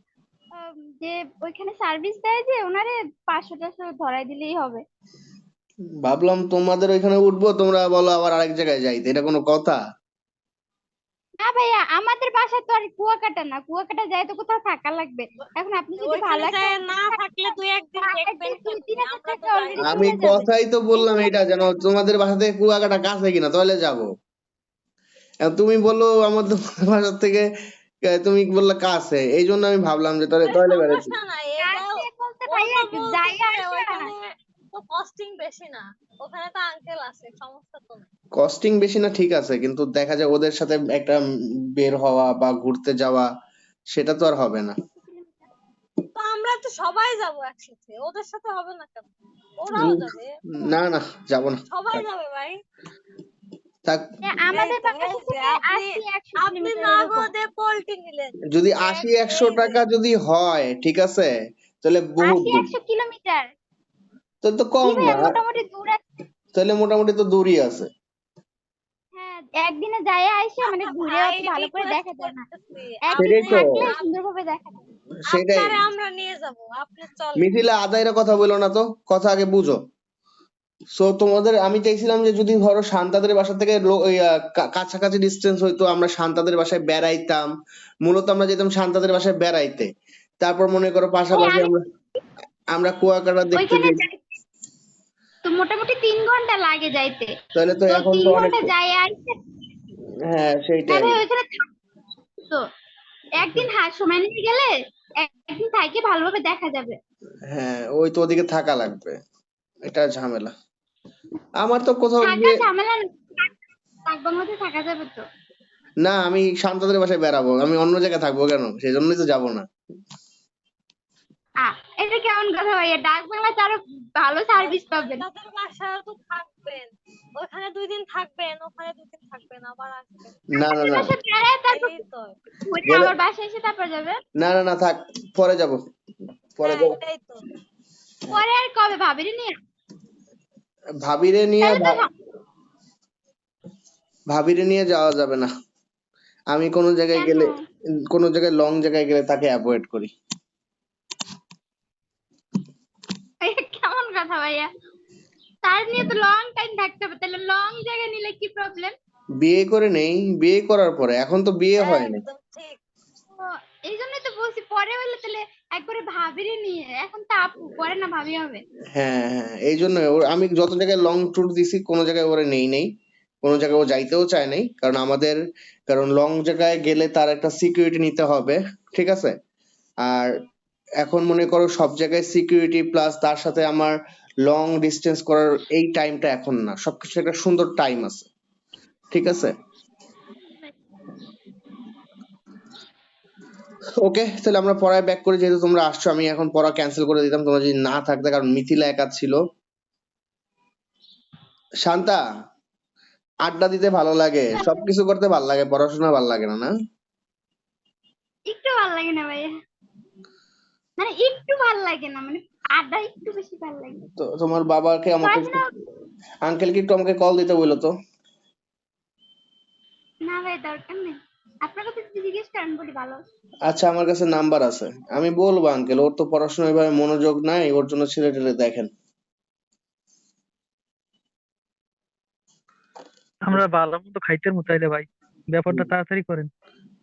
যে ওইখানে সার্ভিস দেয় যে ওনারে 500-400 ধরাই দিলেই হবে।
ভাবলাম তোমাদের ওইখানে উঠবো, তোমরা বলো আবার আরেক জায়গায় যাইতে, এটা কোনো কথা?
না ভাইয়া, আমাদের বাসা তো আর কুয়াকাটা না, কুয়াকাটা যায় তো কোথাও থাকা লাগবে। এখন আপনি যদি ভালো একটা
না থাকলে তুই একদিন দেখবেন।
2-3 হাজার টাকা অলরেডি
আমি
চলে যাবে।
কথাই তো বললাম এটা, যেন তোমাদের বাসা থেকে কুয়াকাটা কাছে কিনা তাহলে যাবো। এখন তুমি বললো আমাদের বাসা থেকে, তুমি বললে কাছে, এই জন্য আমি ভাবলাম যে তাহলে তাহলে বেড়াচ্ছি।
সমস্যা নাই,
কাছে বলতে ভাইয়া যাই আসে না।
ওখানে তো কস্টিং বেশি না, ওখানে তো আঙ্কেল আছে, সমস্যা তো নাই।
কস্টিং বেশি না ঠিক আছে, কিন্তু দেখা যায় ওদের সাথে একটা বের হওয়া বা ঘুরতে যাওয়া, সেটা তো আর হবে না।
তো আমরা তো সবাই যাবো একসাথে, ওদের সাথে হবে না কেন? ওরাও যাবে,
না না, যাব না,
সবাই যাবে ভাই।
থাক।
আমাদের
এই তো,
বাসা
এই যে
থেকে
আপনি
80-100
আপনি
কিলোমিটার এরকম।
নগদে পোল্টি নিলেন।
যদি
এই
80-100
যে
টাকা যদি হয়, ঠিক আছে, তাহলে বহুত দূর।
80-100 কিলোমিটার
তাহলে তো কম
কি ভাইয়া,
না,
মোটামুটি দূর আছে।
তাহলে মোটামুটি তো দূরই আছে।
হ্যাঁ, একদিনে যায় আইসা মানে
আচ্ছা
ঘুরে
ভাই,
অত ভালো করে
রিকোয়েস্ট
দেখা যায় না।
করতেছি,
একদিন
সেটাই
আপনি
তো,
থাকলে সুন্দরভাবে দেখা যায়।
সেটাই।
আপনারে আমরা নিয়ে যাব, আপনি চলেন।
মিথিলা আদায়ের কথা বলো না তো, কথা আগে বুঝো। সো তোমাদের আমি চাইছিলাম যে যদি ধরো শান্তাদের বাসা থেকে কাছাকাছি ডিস্টেন্স হইতো, আমরা শান্তাদের বাসায় বেড়াইতাম। মূলত আমরা যেতাম শান্তাদের বাসায় বেড়াইতে, তারপর মনে করো
ভাই
পাশাপাশি
আমি
আমরা আমরা কুয়াকাটা দেখতে
ওইখানে
যাই।
তো মোটামুটি 3 ঘন্টা লাগে যাইতে।
তাহলে তো
তো
এখন তো
3
অনেক,
ঘন্টা যায় আইসা।
হ্যাঁ
হ্যাঁ
সেইটাই।
ভাই, ওইখানে তো একদিন সময় নিয়ে গেলে একদিন থাকি ভালোভাবে দেখা যাবে।
হ্যাঁ, ওই তো ওদিকে থাকা লাগবে, এটা ঝামেলা। আমার তো কোথাও
থাকা
গিয়ে,
ঝামেলা না, বাংলাতে থাকা যাবে তো।
না আমি শান্তাদের বাসায় বেড়াবো, আমি অন্য জায়গায় থাকবো কেন? সেই জন্যই তো যাবো না।
এটা কেমন কথা ভাইয়া, ডাক বাংলাতে আরো ভালো সার্ভিস পাবেন।
তাদের বাসায় তো থাকবেন, ওখানে 2 দিন থাকবেন, ওখানে 2 দিন থাকবেন, আবার আসবেন।
না না
আপনাদের
না,
বাসায় বেড়ায় তারপর
এই তো।
ঘুরে
গেলে,
আবার বাসায় এসে তারপর যাবে।
না না না থাক, পরে যাব, পরে
হ্যাঁ,
যাব।
এটাই তো।
পরে আর কবে ভাবিনি নিয়ে?
ভাবিরে নিয়ে
তাহলে তো
ভাবিরে নিয়ে যাওয়া যাবে না। আমি কোনো জায়গায়
কেন?
গেলে, কোনো জায়গায় লং জায়গায় গেলে তাকে অ্যাভয়েড করি।
ভাইয়া কেমন কথা ভাইয়া, তার নিয়ে তো লং টাইম থাকতে হবে, তাহলে লং জায়গা নিলে কি প্রবলেম?
বিয়ে করে নেই, বিয়ে করার পরে, এখন তো বিয়ে হয়নি।
একদম ঠিক।
এই জন্যই তো বলছি পরে হলে তাহলে একবারে ভাবিরে নিয়ে, এখন তো আপু পরে না ভাবি হবে।
হ্যাঁ হ্যাঁ, এই জন্য আমি যত জায়গায় লং ট্যুর দিছি কোনো জায়গায় ওরে নেই, কোনো জায়গায় ও যাইতেও চায় নাই, কারণ আমাদের, কারণ লং জায়গায় গেলে তার একটা সিকিউরিটি নিতে হবে, ঠিক আছে। আর এখন মনে করো সব জায়গায় সিকিউরিটি প্লাস তার সাথে আমার লং ডিস্টেন্স করার এই টাইমটা এখন না, সবকিছু একটা সুন্দর টাইম আছে, ঠিক আছে। ওকে, তাহলে আমরা পড়ায় ব্যাক করি, যেহেতু তোমরা আসছো, আমি এখন পড়া ক্যান্সেল করে দিতাম তোমরা যদি না থাকতে, কারণ মিথিলা একা ছিল। শান্তা, আড্ডা দিতে ভালো লাগে, সবকিছু করতে ভালো লাগে, পড়াশোনা ভালো লাগে না, না?
একটু ভালো লাগে না ভাইয়া, মানে একটু ভালো লাগে না, মানে আড্ডা একটু বেশি ভালো লাগে।
তো তোমার বাবাকে আমাকে,
পড়াশোনা
আঙ্কেলকে একটু আমাকে কল দিতে বললো তো।
না ভাই, দরকার নেই। আপনার কাছে যদি জিজ্ঞেস করেন বলি ভালো।
আচ্ছা, আমার কাছে নাম্বার আছে, আমি বলবো আঙ্কেল, ওর তো পড়াশোনায় এভাবে মনোযোগ নাই, ওর জন্য ছেলে টেলে দেখেন।
আমরা ভালো মতো খাইতে চাইলে ভাই, ব্যাপারটা তাড়াতাড়ি করেন।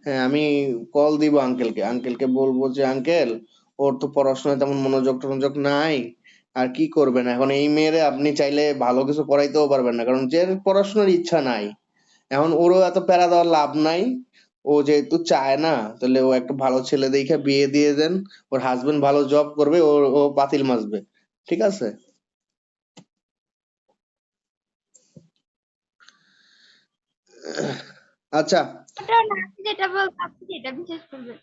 হ্যাঁ, আমি কল দিব আঙ্কেলকে, আঙ্কেলকে বলবো যে আঙ্কেল, ওর তো পড়াশোনায় তেমন মনোযোগ টনোযোগ নাই, আর কি করবেন এখন এই মেয়েরে, আপনি চাইলে ভালো কিছু পড়াইতেও পারবেন না, কারণ যে পড়াশোনার ইচ্ছা নাই, এখন ওরও এত প্যারা দেওয়ার লাভ নাই। ও যেহেতু চায় না, তাহলে ও একটা ভালো ছেলে দেখে বিয়ে দিয়ে দেন, ওর হাজবেন্ড ভালো জব করবে, ও পাতিল মাজবে, ঠিক আছে। আচ্ছা,
ওটা না, আপনি যেটা বলবো আপনি সেটা বিশ্বাস করবেন।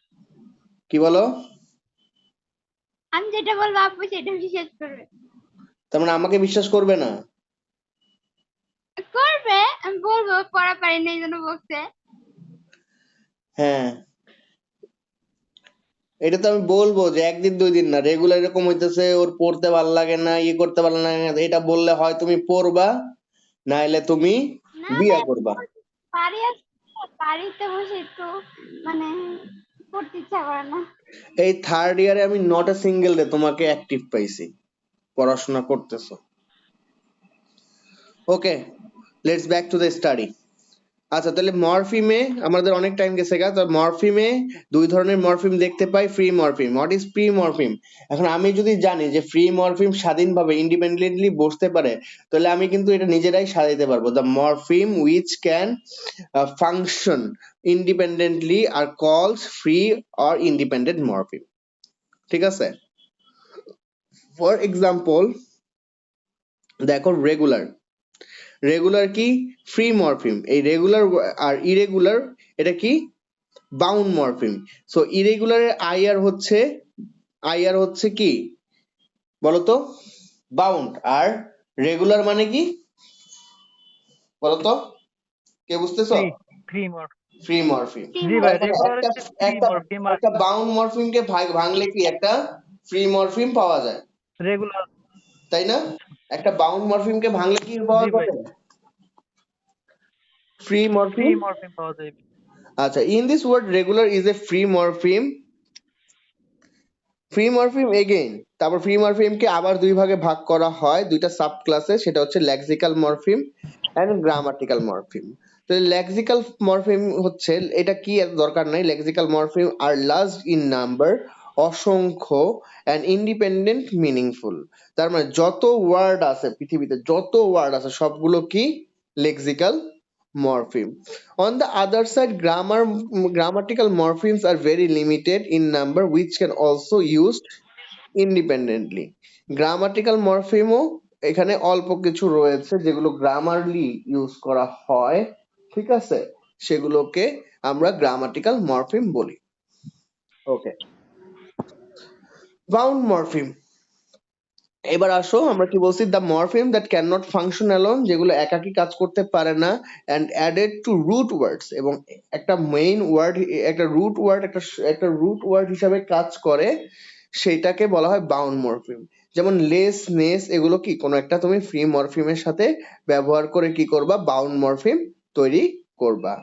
কি বলো?
আমি যেটা বলবো আপনি সেটা বিশ্বাস করবেন।
তার মানে আমাকে বিশ্বাস করবে না?
করবে, আমি বলবো পড়া পারি না এই জন্য বলছে।
হ্যাঁ, এটা তো আমি বলবো যে একদিন 2 দিন না, রেগুলার এরকম হইতেছে, ওর পড়তে ভালো লাগে না, ইয়ে করতে ভালো লাগে না, এটা বললে হয় তুমি পড়বা, নাইলে তুমি
না
বিয়া
ভাই,
করবা।
পারি আছে, বাড়িতে বসে একটু মানে পড়তে ইচ্ছা করে না।
এই থার্ড ইয়ারে আমি নট এ সিঙ্গেল ডে তোমাকে অ্যাক্টিভ পাইছি, পড়াশোনা করতেছো। Okay, let's back to the study. আচ্ছা, তাহলে মরফিমে আমাদের অনেক টাইম গেছে গা, তো মরফিমে 2 ধরনের মরফিম দেখতে পাই, free morpheme, what is free morpheme. এখন আমি যদি জানি যে ফ্রি মরফিম স্বাধীনভাবে ইন্ডিপেন্ডেন্টলি বসতে পারে, তাহলে আমি কিন্তু এটা নিজেরাই সাজাইতে পারবো। The morpheme which can function independently are calls free or independent morpheme, ঠিক আছে। ফর এক্সাম্পল, দেখো রেগুলার, রেগুলার কি? Free morpheme. এই রেগুলার আর ইরেগুলার, এটা কি? Bound morpheme. সো ইরেগুলারের আইআর হচ্ছে আইআর হচ্ছে কি বলতো, বাউন্ড। আর রেগুলার মানে কি বলতো, কে বুঝতেছো?
ফ্রি ফ্রি মর
ফ্রি মরফিম।
ফ্রি
জি ভাই,
তার মানে
রেগুলার
একটা
হচ্ছে ফ্রি
একটা
মরফিম আর
একটা বাউন্ড মরফিমকে ভাঙলে কি একটা ফ্রি মরফিম পাওয়া যায়,
রেগুলার।
তাই না?
আচ্ছা,
একটা বাউন্ড মরফিমকে ভাঙলে কি
জি
পাওয়া
ভাই,
যাবে? Free
free
morpheme.
মরফিম পাওয়া যায়।
আচ্ছা, in this word regular is a free morpheme. Free morpheme again, তারপর ফ্রি মরফিমকে আবার দুই ভাগে ভাগ করা হয় দুইটা সাব ক্লাসে, সেটা হচ্ছে lexical morpheme and grammatical morpheme. তো লেক্সিক্যাল মরফিম হচ্ছে, এটা কি এত দরকার নাই, lexical morpheme are large in number, অসংখ্য, অ্যান্ড ইন্ডিপেন্ডেন্ট মিনিংফুল। তার মানে যত ওয়ার্ড আছে পৃথিবীতে, যত ওয়ার্ড আছে সবগুলো কি lexical morpheme. On the other side, grammatical morphemes are very limited in number, which can also used independently. Grammatical morpheme ও এখানে অল্প কিছু রয়েছে যেগুলো গ্রামারলি ইউজ করা হয়, ঠিক আছে, সেগুলোকে আমরা গ্রামাটিক্যাল মরফিম বলি। ওকে, বাউন্ড মরফিম। এবার আসো, আমরা কি বলছি, the morpheme that can not function alone, যেগুলো একাকী কাজ করতে পারে না, and added to root words, এবং একটা মেইন ওয়ার্ড, একটা রুট ওয়ার্ড, একটা রুট ওয়ার্ড হিসাবে কাজ করে, সেটাকে বলা হয় বাউন্ড মরফিম। যেমন লেস, নেস, এগুলো কি কোনো একটা তুমি ফ্রি মরফিমের সাথে ব্যবহার করে কি করবা, বাউন্ড মরফিম তৈরি করবা।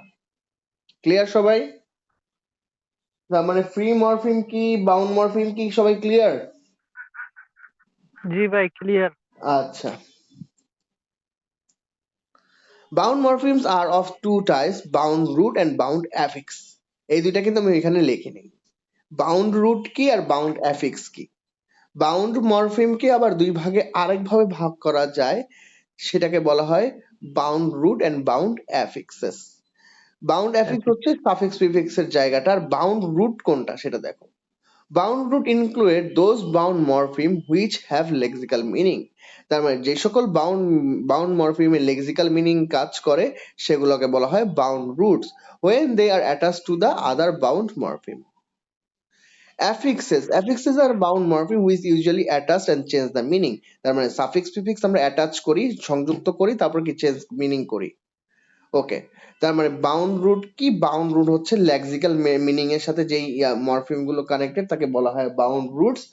ক্লিয়ার সবাই? তার মানে ফ্রি মরফিম কি, বাউন্ড মরফিম কি, সবাই ক্লিয়ার?
জি ভাই, ক্লিয়ার।
আচ্ছা, bound morphemes are of two types, bound root and bound affix. এই দুইটা কিন্তু আমি এখানে লিখে নিই। বাউন্ড রুট কি আর বাউন্ড অ্যাফিক্স কি। বাউন্ড মরফিমকে আবার দুই ভাগে আরেকভাবে ভাগ করা যায়, সেটাকে বলা হয় bound root and bound affixes. Bound affix হচ্ছে সাফিক্স প্রিফিক্সের জায়গাটা, আর বাউন্ড রুট কোনটা সেটা দেখো। Bound root include those bound morpheme which have lexical meaning. তার মানে যে সকল বাউন্ড মরফিমে লেক্সিক্যাল মিনিং কাজ করে সেগুলোকে বলা হয় bound roots when they are attached to the other bound morpheme. Affixes are bound morpheme which usually attach and change the meaning. তার মানে সাফিক্স প্রিফিক্স আমরা অ্যাটাচ করি, সংযুক্ত করি, তারপর কি চেঞ্জ মিনিং করি। ওকে, তার মানে বাউন্ড রুট কি, বাউন্ড রুট হচ্ছে লেক্সিক্যাল মিনিং এর সাথে যেই মরফিম গুলো কানেক্টেড তাকে বলা হয় বাউন্ড রুটস।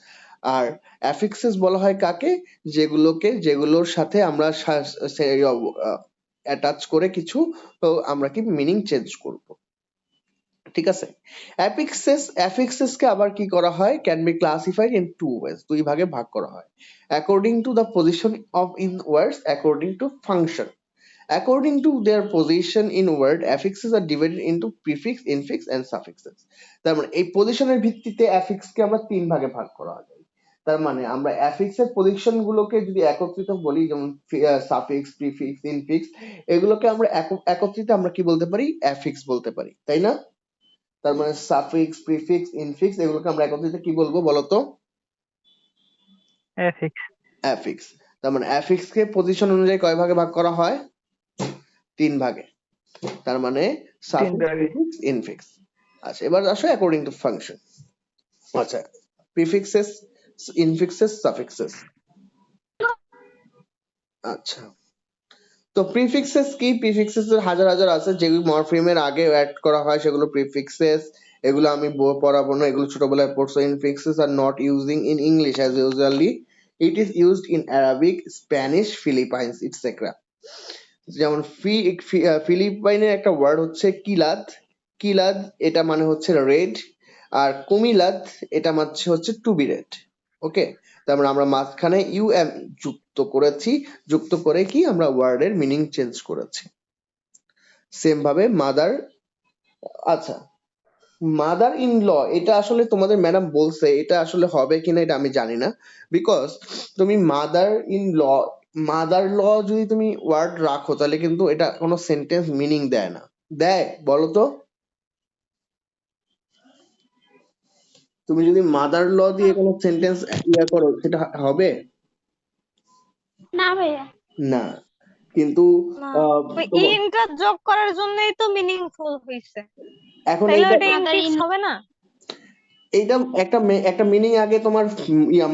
আর অ্যাফিক্সেস বলা হয় কাকে, যেগুলোর সাথে আমরা অ্যাটাচ করে কিছু, তো আমরা কি মিনিং চেঞ্জ করব, ঠিক আছে। অ্যাফিক্সেস কে আবার কি করা হয়, can be classified in two ways, দুই ভাগে ভাগ করা হয়, according to the position of in words, according to function. According to their position in word, affixes are divided into prefix, infix and suffixes. তার মানে এই পজিশনের ভিত্তিতে অ্যাফিক্স কে আমরা তিন ভাগে ভাগ করা যায়। তার মানে আমরা অ্যাফিক্স এর পজিশন গুলোকে যদি একত্রিত বলি, যেমন সাফিক্স, প্রিফিক্স, ইনফিক্স, এগুলোকে আমরা একত্রিত আমরা কি বলতে পারি, অ্যাফিক্স বলতে পারি, তাই না? তার মানে সাফিক্স, প্রিফিক্স, ইনফিক্স, এগুলোকে আমরা একত্রিত কি বলবো বলতো,
অ্যাফিক্স।
অ্যাফিক্স। তার মানে অ্যাফিক্স কে পজিশন অনুযায়ী কয় ভাগে ভাগ করা হয়, তিন ভাগে। তার মানে সাফিক্স, প্রিফিক্স, ইনফিক্স। আচ্ছা, এবার আসো অ্যাকর্ডিং টু ফাংশন। আচ্ছা, প্রিফিক্সেস, ইনফিক্সেস, সাফিক্সেস। আচ্ছা, তো প্রিফিক্সেস কি, প্রিফিক্সেস এর হাজার হাজার আছে, যেগুলো মরফিমের আগে অ্যাড করা হয় সেগুলো প্রিফিক্সেস। এগুলো আমি পড়াবো না, এগুলো ছোটবেলায় পড়ছো। Infixes are not using in English as usually, it is used in Arabic, Spanish, Philippines et cetera. যেমন ফিলিপাইনের একটা ওয়ার্ড হচ্ছে কিলাদ। কিলাদ এটা মানে হচ্ছে রেড, আর কুমিলাদ এটা মানে হচ্ছে টু বি রেড। ওকে, তারপর আমরা মাঝখানে ইউএম যুক্ত করেছি, যুক্ত করে কি আমরা ওয়ার্ডের মিনিং চেঞ্জ করেছি। সেম ভাবে মাদার। আচ্ছা, মাদার ইন ল, এটা আসলে তোমাদের ম্যাডাম বলছে, এটা আসলে হবে কিনা এটা আমি জানি না, বিকজ তুমি মাদার ইন ল, মাদার ল যদি তুমি ওয়ার্ড রাখো তাহলে কিন্তু এটা কোনো সেন্টেন্স মিনিং দেয় না। দেয় বলো তো? তুমি যদি মাদার ল দিয়ে কোনো সেন্টেন্স করো সেটা হবে
না ভাইয়া।
না। কিন্তু
না, ওই ইনটা যোগ করার জন্যই তো মিনিংফুল হইছে,
এখন
তাইলে
এইটা
ওটা ইনফিক্স হবে না?
এইটা একটা মিনিং আগে তোমার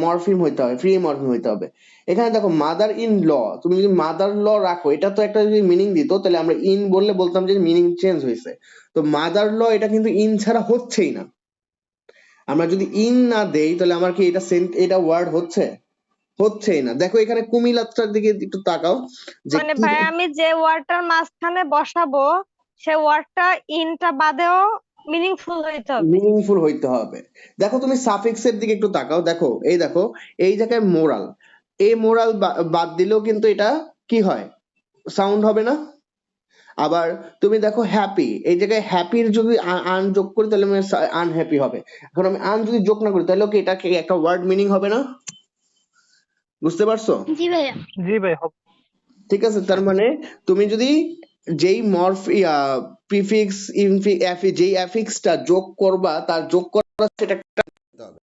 মরফিম হইতে হবে, ফ্রি মরফিম হইতে হবে। এখানে দেখো মাদার ইন ল, তুমি যদি মাদার ল রাখো, এটা তো একটা যদি মিনিং দিত তাহলে আমরা ইন বললে বলতাম যে মিনিং চেঞ্জ হয়েছে। তো মাদার ল এটা কিন্তু ইন ছাড়া হচ্ছেই না। আমরা যদি ইন না দেই তাহলে আমার কি এটা ওয়ার্ড হচ্ছেই না। দেখো এখানে কুমিল্লাটার দিকে একটু তাকাও যে
মানে ভাই আমি যে ওয়ার্ডটার মাঝখানে বসাবো সে ওয়ার্ডটা ইনটা বাদেও মিনিংফুল হইতে হবে।
মিনিংফুল হইতে হবে। দেখো তুমি সাফিক্সের দিকে একটু তাকাও, দেখো এই জায়গায় মোরাল, এই মোরাল বাদ দিলেও কিন্তু এটা কি হয়, সাউন্ড হবে না? আবার তুমি দেখো হ্যাপি, এই জায়গায় হ্যাপির যদি আন যোগ করি তাহলে আনহ্যাপি হবে। এখন আমি আন যদি যোগ না করি তাহলে কি এটা কি একটা ওয়ার্ড মিনিং হবে না? বুঝতে পারছো?
জি ভাইয়া।
জি ভাই,
ঠিক আছে, তার মানে তুমি যদি যেই প্রিফিক্স যেই অ্যাফিক্সটা যোগ করবা তার যোগ করা সেটা একটা দিতে হবে।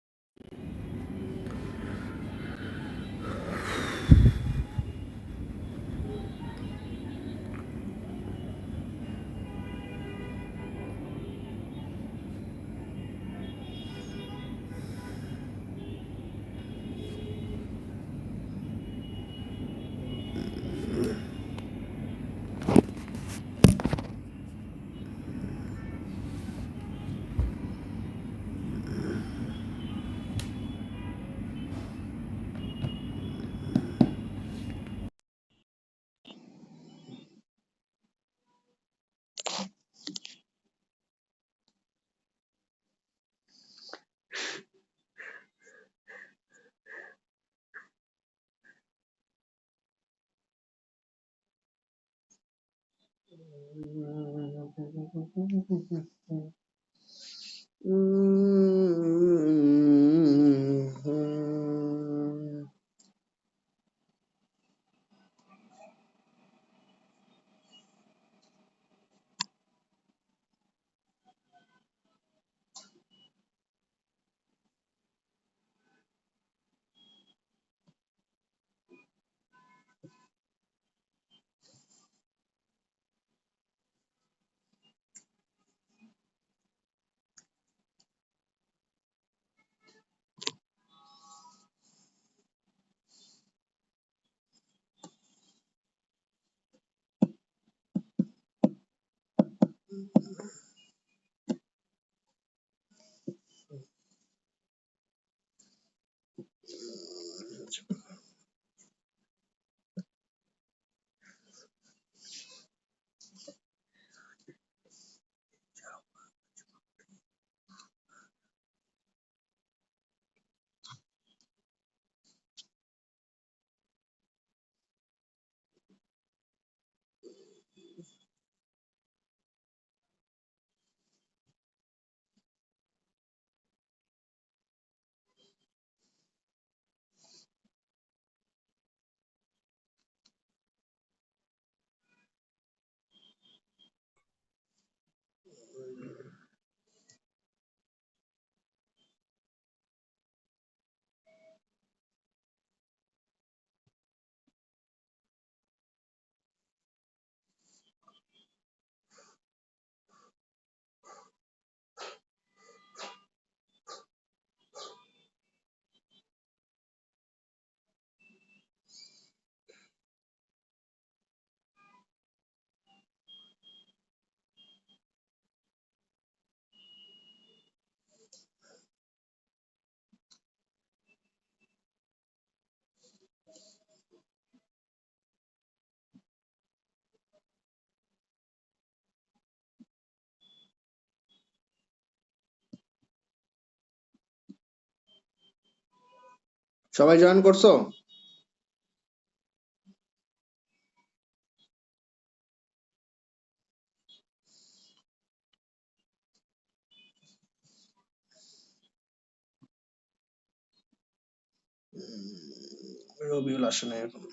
সবাই জয়েন করছো? রবিউল আসে না এখন।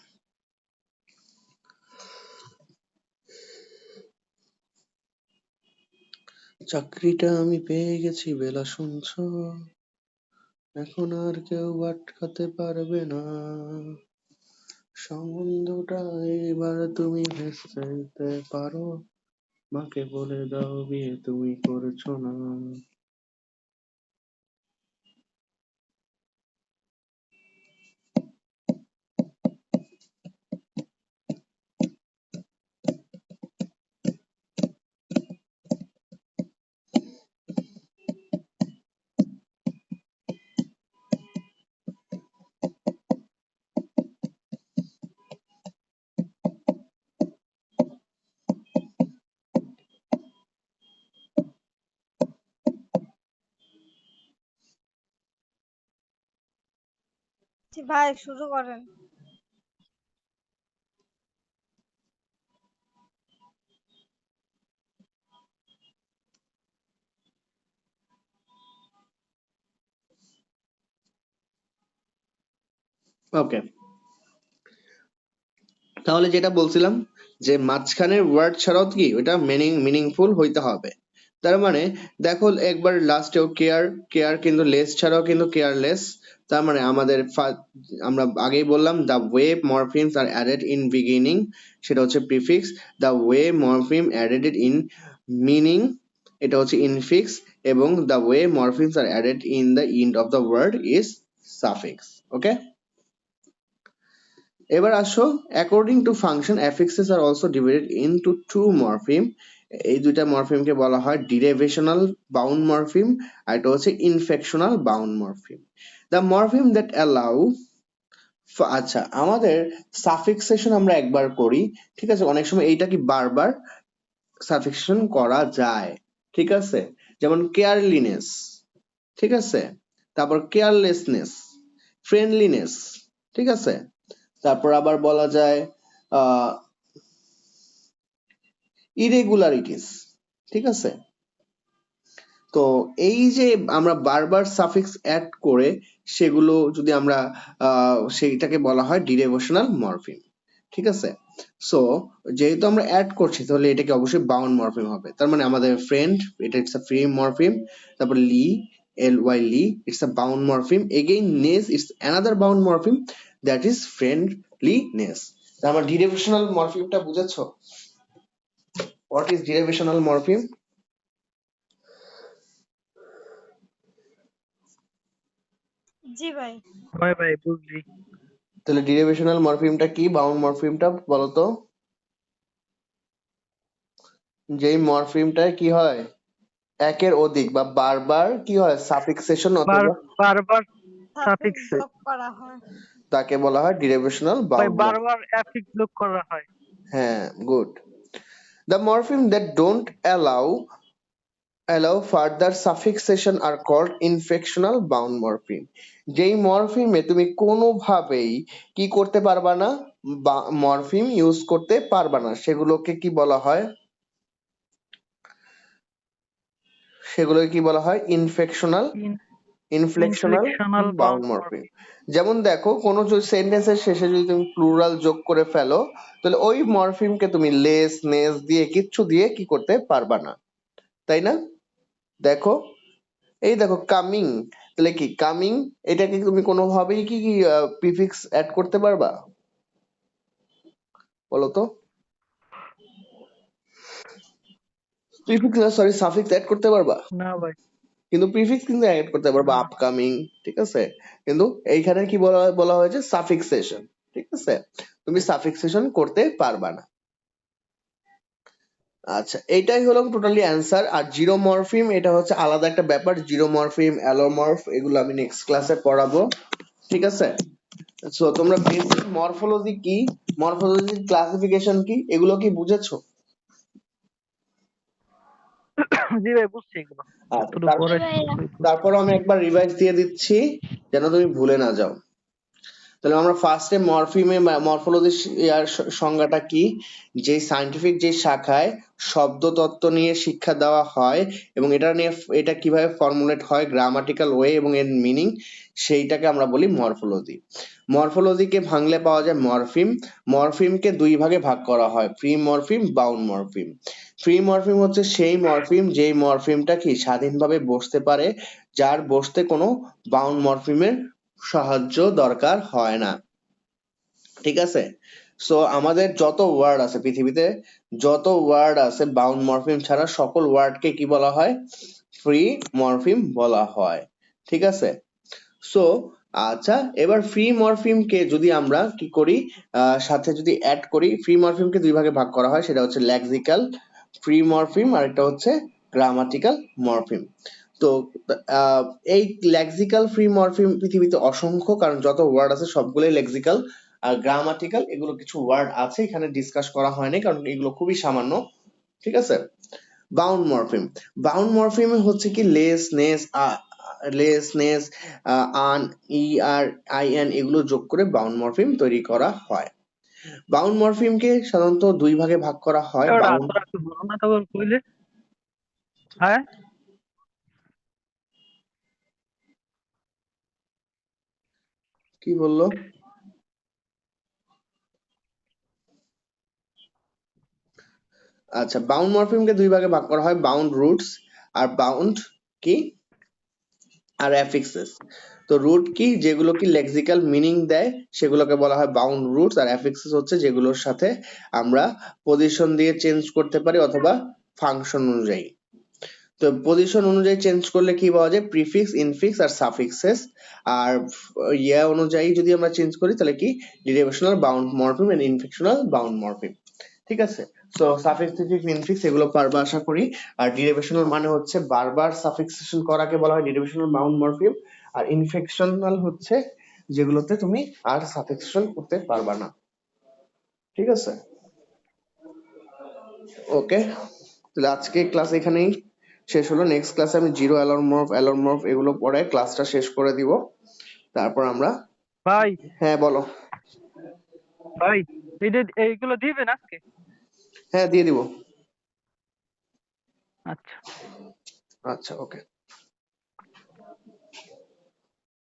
চাকরিটা আমি পেয়ে গেছি বেলা শুনছো, এখন আর কেউ আটকাতে পারবে না, সম্বন্ধটা এবার তুমি ভেস্তে পারো, মাকে বলে দাও বিয়ে তুমি করছো না।
ভাই শুরু করেন।
ওকে, তাহলে যেটা বলছিলাম যে মাঝখানের ওয়ার্ড ছাড়াও কি ওটা মিনিংফুল হইতে হবে। তার মানে দেখো একবার লাস্টেও কেয়ার, কেয়ার কিন্তু লেস ছাড়াও কিন্তু কেয়ারলেস। তার মানে আমাদের আমরা আগেই বললাম the way morphemes are added in beginning, সেটা হচ্ছে prefix. The way morpheme added in meaning, এটা হচ্ছে ইনফিক্স। এবং the way morphemes are added in the end of the word is suffix. Okay, এবার আসো, according to function affixes are also divided into two morpheme. এই দুইটা মরফিমকে বলা হয় ডিরাইভেশনাল bound morpheme, আর এটা হচ্ছে inflectional bound morpheme. The morpheme that allow, আচ্ছা আমাদের সাফিক্সেশন আমরা একবার করি, ঠিক আছে? অনেক সময় এইটা কি বারবার সাফিক্সেশন করা যায়, ঠিক আছে? যেমন কেয়ারলিনেস, ঠিক আছে? তারপর কেয়ারলেসনেস, ফ্রেন্ডলিনেস, ঠিক আছে? তারপর আবার বলা যায় ইরেগুলারিটিস, ঠিক আছে? তো এই যে আমরা বারবার সাফিক্স অ্যাড করে সেগুলো যদি আমরা সেইটাকে বলা হয় ডিরাইভেশনাল মরফিম, ঠিক আছে? সো যেহেতু আমরা অ্যাড করছি তাহলে এটাকে অবশ্যই বাউন্ড মরফিম হবে। তার মানে আমাদের ফ্রেন্ড, এটা ইটস আ ফ্রি মরফিম। তারপর ly, L Y ly, it's a bound morpheme. Again ness, it's another bound morpheme, that is friendliness. তার মানে ডিরাইভেশনাল মরফিমটা বুঝেছো? What is derivational morpheme?
জি ভাই।
হয় ভাই, বুঝলি।
তাহলে ডিরাইভেশনাল মরফিমটা কি, বাউন্ড মরফিমটা বলো তো? যেই মরফিমটায় কি হয়, একের অধিক বা বারবার কি হয় সাফিক্সেশন অথবা
বারবার
সাফিক্স
সাফিক্স,
যোগ করা হয়।
তাকে বলা হয় ডিরাইভেশনাল
ভাই
বাউন্ড মরফিম।
বারবার অ্যাফিক্স যোগ করা হয়।
হ্যাঁ, good. The morpheme that don't allow further suffixation are called inflectional bound morpheme. যেই মরফিমে তুমি কোনোভাবেই কি করতে পারবা না, মরফিম ইউজ করতে পারবা না, সেগুলোকে কি বলা হয়? সেগুলোকে কি বলা হয়? ইনফ্লেকশনাল
ইনফ্লেকশনাল
বাউন্ড
বাউন্ড
মরফিম।
মরফিম।
যেমন দেখো কোনো সেন্টেন্সের শেষে যদি তুমি প্লুরাল যোগ করে ফেলো তাহলে ওই মরফিমকে তুমি লেস, নেস দিয়ে কিচ্ছু দিয়ে কি করতে পারবা না, তাই না? দেখো, এই দেখো কামিং, তাহলে কি কামিং, এটাকে তুমি কোনোভাবেই কি প্রিফিক্স অ্যাড করতে পারবা বলো তো? প্রিফিক্স না, সরি, সাফিক্স অ্যাড করতে পারবা,
না ভাই।
কিন্তু প্রিফিক্স কিন্তু অ্যাড করতে পারবা,
না।
আপকামিং, ঠিক আছে? কিন্তু এইখানে কি বলা বলা হয়েছে সাফিক্সেশন, ঠিক আছে? তুমি সাফিক্সেশন করতে পারবা না। আচ্ছা, এটাই হলো টোটালি অ্যান্সার। আর জিরো মরফিম এটা হচ্ছে আলাদা একটা ব্যাপার। জিরো মরফিম, অ্যালোমরফ, এগুলো আমি নেক্সট ক্লাসে পড়াবো, ঠিক আছে? সো তোমরা বেসিক মরফোলজি কি, মরফোলজি ক্লাসিফিকেশন কি, এগুলো কি বুঝেছো?
জি ভাই, বুঝছি এগুলো।
আচ্ছা,
একটু
জি
পরে
ভাইয়া।
তারপর আমি একবার রিভাইজ দিয়ে দিচ্ছি যেন তুমি ভুলে না যাও। তাহলে আমরা ফার্স্টে মরফিমে মরফোলজি ইয়ার সংজ্ঞাটা কি, যে সায়েন্টিফিক যে শাখায় শব্দতত্ত্ব নিয়ে শিক্ষা দেওয়া হয় এবং এটা নিয়ে এটা কিভাবে ফর্মুলেট হয় গ্রামাটিক্যাল ওয়ে এবং এর মিনিং, সেইটাকে আমরা বলি মরফোলজি। মরফোলজিকে ভাঙলে পাওয়া যায় মরফিম। মরফিমকে দুই ভাগে ভাগ করা হয়, free morpheme, bound morpheme. Free morpheme হচ্ছে সেই মরফিম যেই মরফিমটা কি স্বাধীনভাবে বসতে পারে, যার বসতে কোনো বাউন্ড মরফিমের সাহায্য দরকার হয় না, ঠিক আছে? সো আমাদের যত ওয়ার্ড আছে পৃথিবীতে, যত ওয়ার্ড আছে বাউন্ড মরফিম ছাড়া সকল ওয়ার্ডকে কি বলা হয়? ফ্রি মরফিম বলা হয়, ঠিক আছে? সো আচ্ছা, এবার ফ্রি মরফিমকে যদি আমরা কি করি, সাথে যদি অ্যাড করি, ফ্রি মরফিমকে দুই ভাগে ভাগ করা হয়, সেটা হচ্ছে লেক্সিক্যাল ফ্রি মরফিম আর একটা হচ্ছে গ্রামাটিক্যাল মরফিম। তো আহ, এই লেক্সিক্যাল ফ্রি মরফিম পৃথিবীতে অসংখ্য, কারণ যত ওয়ার্ড আছে সবগুলোই লেক্সিক্যাল। আর গ্রামাটিক্যাল এগুলো কিছু ওয়ার্ড আছে এখানে ডিসকাস করা হয়নি কারণ এগুলো খুবই সামান্য, ঠিক আছে? বাউন্ড মরফিম, বাউন্ড মরফিম হচ্ছে কি less, ness, less, ness, un, E R, I N এগুলো যোগ করে বাউন্ড মরফিম তৈরি করা হয়। বাউন্ড মরফিমকে সাধারণত দুই ভাগে ভাগ করা হয়।
ওটা
বাউন্ড
তোরা একটু বলো না তো কইলে। হ্যাঁ
কি বললো? আচ্ছা, বাউন্ড মরফিমকে দুই ভাগে ভাগ করা হয়, বাউন্ড রুটস আর বাউন্ড কি আর অ্যাফিক্সেস। তো রুট কি, যেগুলো কি লেক্সিক্যাল মিনিং দেয় সেগুলোকে বলা হয় বাউন্ড রুটস, আর অ্যাফিক্সেস হচ্ছে যেগুলোর সাথে আমরা পজিশন দিয়ে চেঞ্জ করতে পারি অথবা ফাংশন অনুযায়ী। তো পজিশন অনুযায়ী চেঞ্জ করলে কি পাওয়া যায়, প্রিফিক্স, ইনফিক্স আর সাফিক্সেস। আর ইয়া অনুযায়ী যদি আমরা চেঞ্জ করি তাহলে কি derivational bound morpheme and inflectional bound morpheme. ঠিক আছে, তো সাফিক্স, প্রিফিক্স, ইনফিক্স এগুলো পারবা আশা করি। আর ডিরিভেশনাল মানে হচ্ছে বারবার সাফিক্সেশন করাকে বলা হয় ডিরিভেশনাল বাউন্ড মরফিম, আর ইনফিক্শনাল হচ্ছে যেগুলোতে তুমি আর সাফিক্সেশন করতে পারবা না। ঠিক আছে, ওকে, তাহলে আজকে ক্লাস এখানেই শেষ হলো। নেক্সট ক্লাসে আমি জিরো, অ্যালরমর্ফ এগুলো পড়ে ক্লাসটা শেষ করে দিব, তারপর আমরা।
ভাই,
হ্যাঁ বলো।
ভাই এইগুলো দিবেন আজকে?
হ্যাঁ দিয়ে দিব।
আচ্ছা।
আচ্ছা, ওকে।